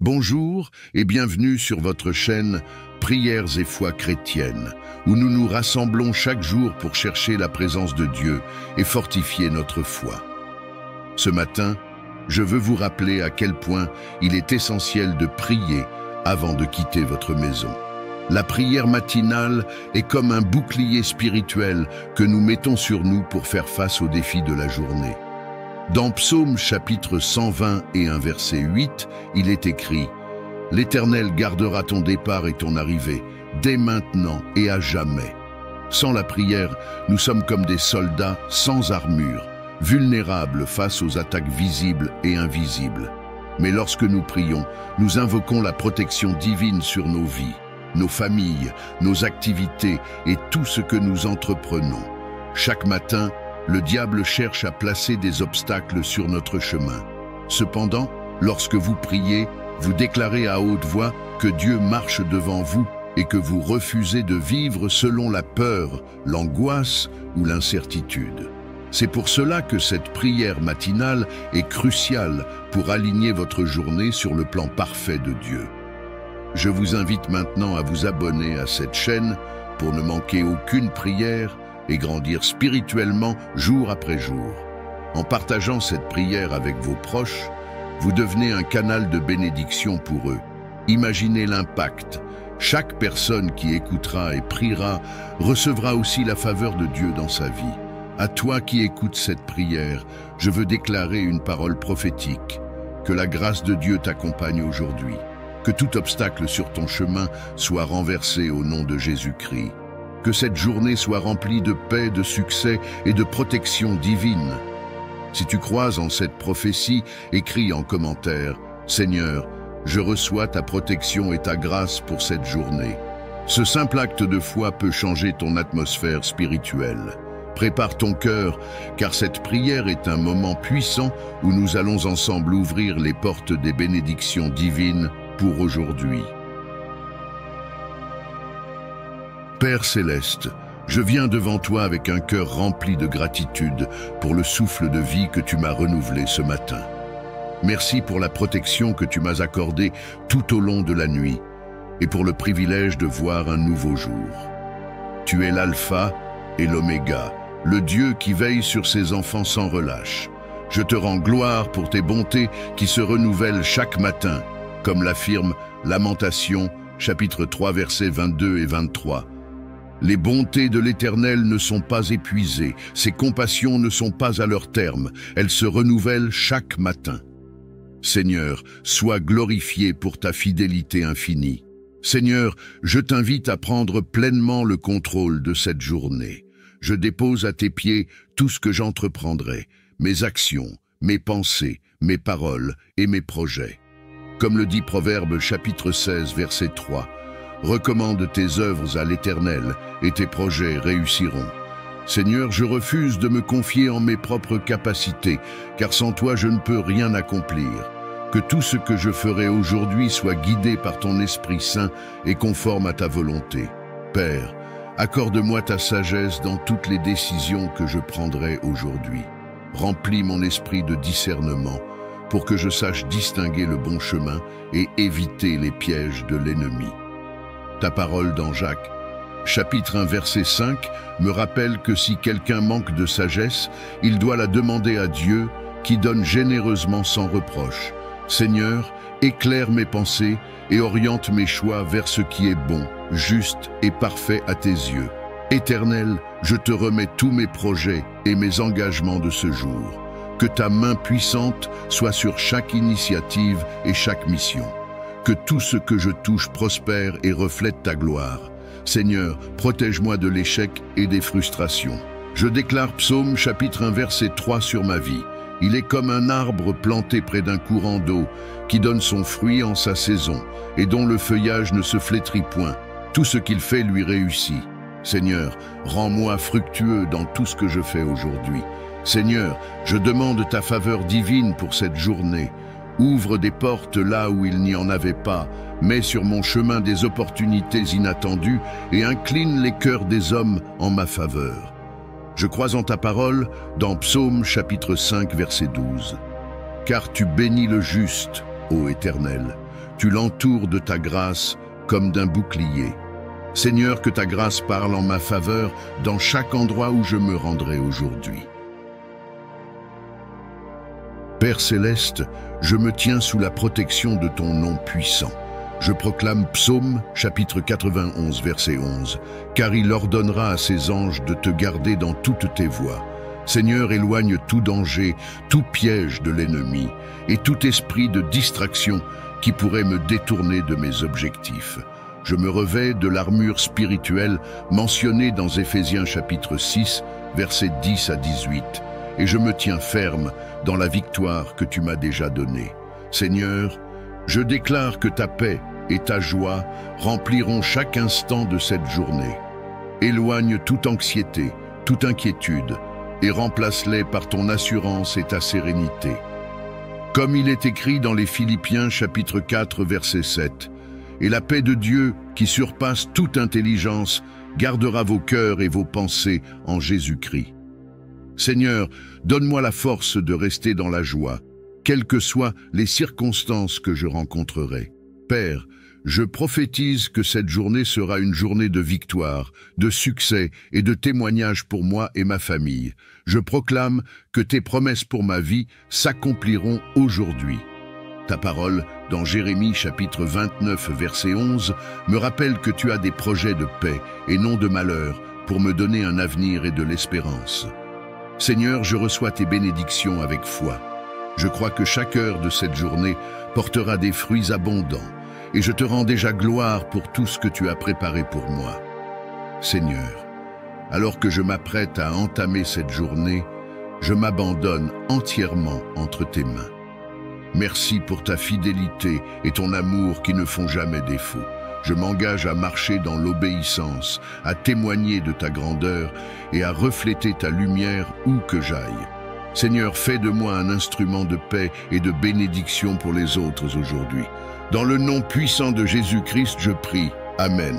Bonjour et bienvenue sur votre chaîne Prières et foi chrétienne, où nous nous rassemblons chaque jour pour chercher la présence de Dieu et fortifier notre foi. Ce matin, je veux vous rappeler à quel point il est essentiel de prier avant de quitter votre maison. La prière matinale est comme un bouclier spirituel que nous mettons sur nous pour faire face aux défis de la journée. Dans Psaume chapitre 120 et un verset 8, il est écrit « L'Éternel gardera ton départ et ton arrivée, dès maintenant et à jamais. » Sans la prière, nous sommes comme des soldats sans armure, vulnérables face aux attaques visibles et invisibles. Mais lorsque nous prions, nous invoquons la protection divine sur nos vies, nos familles, nos activités et tout ce que nous entreprenons. Chaque matin, le diable cherche à placer des obstacles sur notre chemin. Cependant, lorsque vous priez, vous déclarez à haute voix que Dieu marche devant vous et que vous refusez de vivre selon la peur, l'angoisse ou l'incertitude. C'est pour cela que cette prière matinale est cruciale pour aligner votre journée sur le plan parfait de Dieu. Je vous invite maintenant à vous abonner à cette chaîne pour ne manquer aucune prière et grandir spirituellement jour après jour. En partageant cette prière avec vos proches, vous devenez un canal de bénédiction pour eux. Imaginez l'impact. Chaque personne qui écoutera et priera recevra aussi la faveur de Dieu dans sa vie. À toi qui écoutes cette prière, je veux déclarer une parole prophétique. Que la grâce de Dieu t'accompagne aujourd'hui. Que tout obstacle sur ton chemin soit renversé au nom de Jésus-Christ. Que cette journée soit remplie de paix, de succès et de protection divine. Si tu crois en cette prophétie, écris en commentaire « Seigneur, je reçois ta protection et ta grâce pour cette journée ». Ce simple acte de foi peut changer ton atmosphère spirituelle. Prépare ton cœur, car cette prière est un moment puissant où nous allons ensemble ouvrir les portes des bénédictions divines pour aujourd'hui. Père céleste, je viens devant toi avec un cœur rempli de gratitude pour le souffle de vie que tu m'as renouvelé ce matin. Merci pour la protection que tu m'as accordée tout au long de la nuit et pour le privilège de voir un nouveau jour. Tu es l'alpha et l'oméga, le Dieu qui veille sur ses enfants sans relâche. Je te rends gloire pour tes bontés qui se renouvellent chaque matin, comme l'affirme Lamentations, chapitre 3, versets 22 et 23. Les bontés de l'Éternel ne sont pas épuisées, ses compassions ne sont pas à leur terme, elles se renouvellent chaque matin. Seigneur, sois glorifié pour ta fidélité infinie. Seigneur, je t'invite à prendre pleinement le contrôle de cette journée. Je dépose à tes pieds tout ce que j'entreprendrai, mes actions, mes pensées, mes paroles et mes projets. Comme le dit Proverbe chapitre 16, verset 3, « Recommande tes œuvres à l'Éternel et tes projets réussiront. » Seigneur, je refuse de me confier en mes propres capacités, car sans toi je ne peux rien accomplir. Que tout ce que je ferai aujourd'hui soit guidé par ton Esprit Saint et conforme à ta volonté. Père, accorde-moi ta sagesse dans toutes les décisions que je prendrai aujourd'hui. Remplis mon esprit de discernement pour que je sache distinguer le bon chemin et éviter les pièges de l'ennemi. Ta parole dans Jacques, chapitre 1, verset 5, me rappelle que si quelqu'un manque de sagesse, il doit la demander à Dieu, qui donne généreusement sans reproche. Seigneur, éclaire mes pensées et oriente mes choix vers ce qui est bon, juste et parfait à tes yeux. Éternel, je te remets tous mes projets et mes engagements de ce jour. Que ta main puissante soit sur chaque initiative et chaque mission. Que tout ce que je touche prospère et reflète ta gloire. Seigneur, protège-moi de l'échec et des frustrations. Je déclare Psaume chapitre 1 verset 3 sur ma vie. Il est comme un arbre planté près d'un courant d'eau, qui donne son fruit en sa saison, et dont le feuillage ne se flétrit point. Tout ce qu'il fait lui réussit. Seigneur, rends-moi fructueux dans tout ce que je fais aujourd'hui. Seigneur, je demande ta faveur divine pour cette journée. Ouvre des portes là où il n'y en avait pas, mets sur mon chemin des opportunités inattendues et incline les cœurs des hommes en ma faveur. Je crois en ta parole dans Psaume chapitre 5 verset 12. Car tu bénis le juste, ô Éternel, Tu l'entoures de ta grâce comme d'un bouclier. Seigneur, que ta grâce parle en ma faveur dans chaque endroit où je me rendrai aujourd'hui. Père céleste, je me tiens sous la protection de ton nom puissant. Je proclame Psaume, chapitre 91, verset 11, « Car il ordonnera à ses anges de te garder dans toutes tes voies. Seigneur, éloigne tout danger, tout piège de l'ennemi et tout esprit de distraction qui pourrait me détourner de mes objectifs. Je me revêts de l'armure spirituelle mentionnée dans Éphésiens chapitre 6, versets 10 à 18, et je me tiens ferme dans la victoire que tu m'as déjà donnée. Seigneur, je déclare que ta paix et ta joie rempliront chaque instant de cette journée. Éloigne toute anxiété, toute inquiétude, et remplace-les par ton assurance et ta sérénité. Comme il est écrit dans les Philippiens chapitre 4 verset 7, « Et la paix de Dieu, qui surpasse toute intelligence, gardera vos cœurs et vos pensées en Jésus-Christ. » Seigneur, donne-moi la force de rester dans la joie, quelles que soient les circonstances que je rencontrerai. Père, je prophétise que cette journée sera une journée de victoire, de succès et de témoignage pour moi et ma famille. Je proclame que tes promesses pour ma vie s'accompliront aujourd'hui. Ta parole, dans Jérémie chapitre 29 verset 11, me rappelle que tu as des projets de paix et non de malheur pour me donner un avenir et de l'espérance. Seigneur, je reçois tes bénédictions avec foi. Je crois que chaque heure de cette journée portera des fruits abondants et je te rends déjà gloire pour tout ce que tu as préparé pour moi. Seigneur, alors que je m'apprête à entamer cette journée, je m'abandonne entièrement entre tes mains. Merci pour ta fidélité et ton amour qui ne font jamais défaut. Je m'engage à marcher dans l'obéissance, à témoigner de ta grandeur et à refléter ta lumière où que j'aille. Seigneur, fais de moi un instrument de paix et de bénédiction pour les autres aujourd'hui. Dans le nom puissant de Jésus-Christ, je prie. Amen.